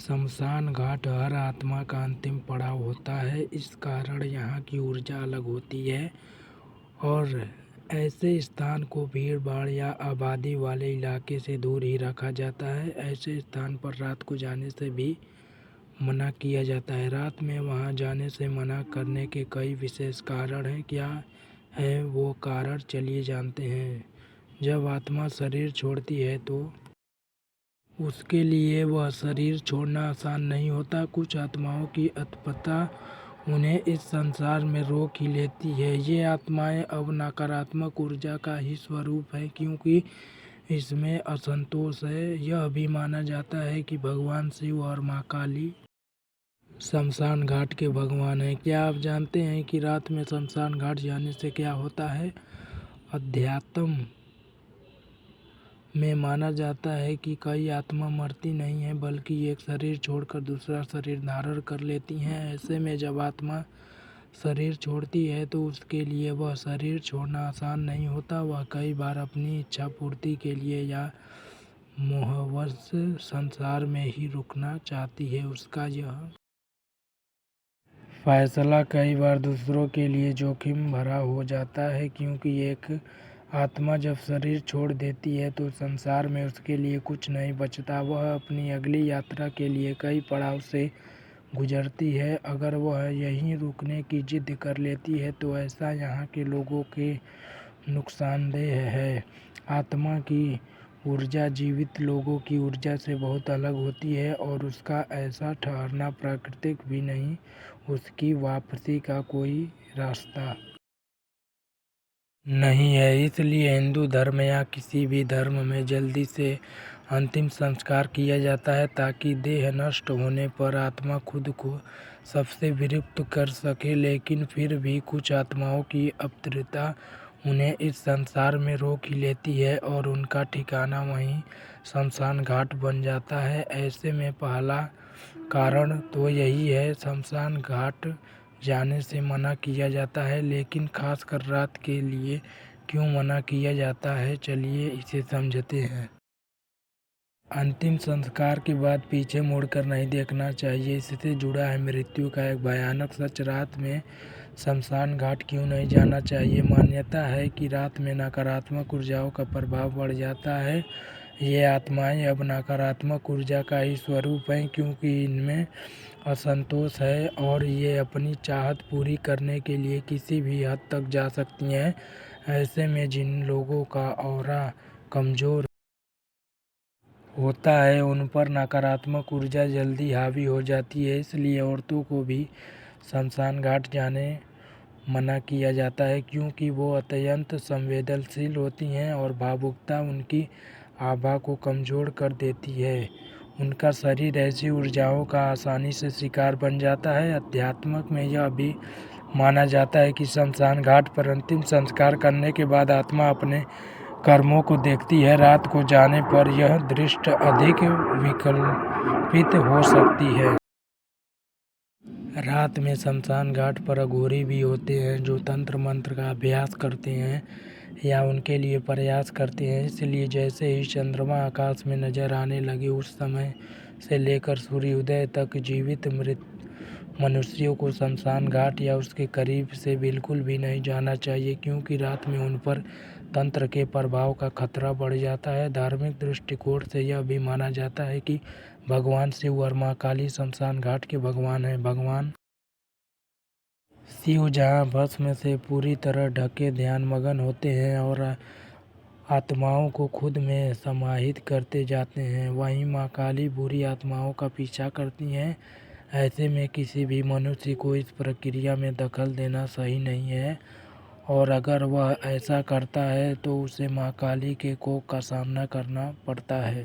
शमशान घाट हर आत्मा का अंतिम पड़ाव होता है। इस कारण यहाँ की ऊर्जा अलग होती है और ऐसे स्थान को भीड़ भाड़ या आबादी वाले इलाके से दूर ही रखा जाता है। ऐसे स्थान पर रात को जाने से भी मना किया जाता है। रात में वहाँ जाने से मना करने के कई विशेष कारण हैं। क्या है वो कारण, चलिए जानते हैं। जब आत्मा शरीर छोड़ती है तो उसके लिए वह शरीर छोड़ना आसान नहीं होता। कुछ आत्माओं की अतपता उन्हें इस संसार में रोक ही लेती है। ये आत्माएं अब नकारात्मक ऊर्जा का ही स्वरूप है, क्योंकि इसमें असंतोष है। यह भी माना जाता है कि भगवान शिव और माँ काली शमशान घाट के भगवान हैं। क्या आप जानते हैं कि रात में शमशान घाट जाने से क्या होता है? अध्यात्म में माना जाता है कि कई आत्मा मरती नहीं है, बल्कि एक शरीर छोड़कर दूसरा शरीर धारण कर लेती हैं। ऐसे में जब आत्मा शरीर छोड़ती है तो उसके लिए वह शरीर छोड़ना आसान नहीं होता। वह कई बार अपनी इच्छा पूर्ति के लिए या मोहवश संसार में ही रुकना चाहती है। उसका यह फैसला कई बार दूसरों के लिए जोखिम भरा हो जाता है, क्योंकि एक आत्मा जब शरीर छोड़ देती है तो संसार में उसके लिए कुछ नहीं बचता। वह अपनी अगली यात्रा के लिए कई पड़ाव से गुजरती है। अगर वह यहीं रुकने की जिद कर लेती है तो ऐसा यहाँ के लोगों के नुकसानदेह है। आत्मा की ऊर्जा जीवित लोगों की ऊर्जा से बहुत अलग होती है और उसका ऐसा ठहरना प्राकृतिक भी नहीं। उसकी वापसी का कोई रास्ता नहीं है। इसलिए हिंदू धर्म या किसी भी धर्म में जल्दी से अंतिम संस्कार किया जाता है, ताकि देह नष्ट होने पर आत्मा खुद को सबसे विरक्त कर सके। लेकिन फिर भी कुछ आत्माओं की अप्रियता उन्हें इस संसार में रोक ही लेती है और उनका ठिकाना वहीं शमशान घाट बन जाता है। ऐसे में पहला कारण तो यही है, शमशान घाट जाने से मना किया जाता है। लेकिन खासकर रात के लिए क्यों मना किया जाता है, चलिए इसे समझते हैं। अंतिम संस्कार के बाद पीछे मुड़कर नहीं देखना चाहिए। इससे जुड़ा है मृत्यु का एक भयानक सच। रात में शमशान घाट क्यों नहीं जाना चाहिए? मान्यता है कि रात में नकारात्मक ऊर्जाओं का प्रभाव बढ़ जाता है। ये आत्माएं अब नकारात्मक ऊर्जा का ही स्वरूप हैं, क्योंकि इनमें असंतोष है और ये अपनी चाहत पूरी करने के लिए किसी भी हद तक जा सकती हैं। ऐसे में जिन लोगों का ऑरा कमज़ोर होता है उन पर नकारात्मक ऊर्जा जल्दी हावी हो जाती है। इसलिए औरतों को भी शमशान घाट जाने मना किया जाता है, क्योंकि वो अत्यंत संवेदनशील होती हैं और भावुकता उनकी आभा को कमज़ोर कर देती है। उनका शरीर ऐसी ऊर्जाओं का आसानी से शिकार बन जाता है। अध्यात्म में यह भी माना जाता है कि शमशान घाट पर अंतिम संस्कार करने के बाद आत्मा अपने कर्मों को देखती है। रात को जाने पर यह दृष्टि अधिक विकल्पित हो सकती है। रात में शमशान घाट पर अघोरी भी होते हैं जो तंत्र मंत्र का अभ्यास करते हैं या उनके लिए प्रयास करते हैं। इसलिए जैसे ही चंद्रमा आकाश में नजर आने लगे उस समय से लेकर सूर्योदय तक जीवित मृत मनुष्यों को शमशान घाट या उसके करीब से बिल्कुल भी नहीं जाना चाहिए, क्योंकि रात में उन पर तंत्र के प्रभाव का खतरा बढ़ जाता है। धार्मिक दृष्टिकोण से यह भी माना जाता है कि भगवान शिव और माँ काली शमशान घाट के भगवान हैं। भगवान शिव जहाँ भस्म से पूरी तरह ढके ध्यानमग्न होते हैं और आत्माओं को खुद में समाहित करते जाते हैं, वहीं माँ काली बुरी आत्माओं का पीछा करती हैं। ऐसे में किसी भी मनुष्य को इस प्रक्रिया में दखल देना सही नहीं है, और अगर वह ऐसा करता है तो उसे माँ काली के कोप का सामना करना पड़ता है।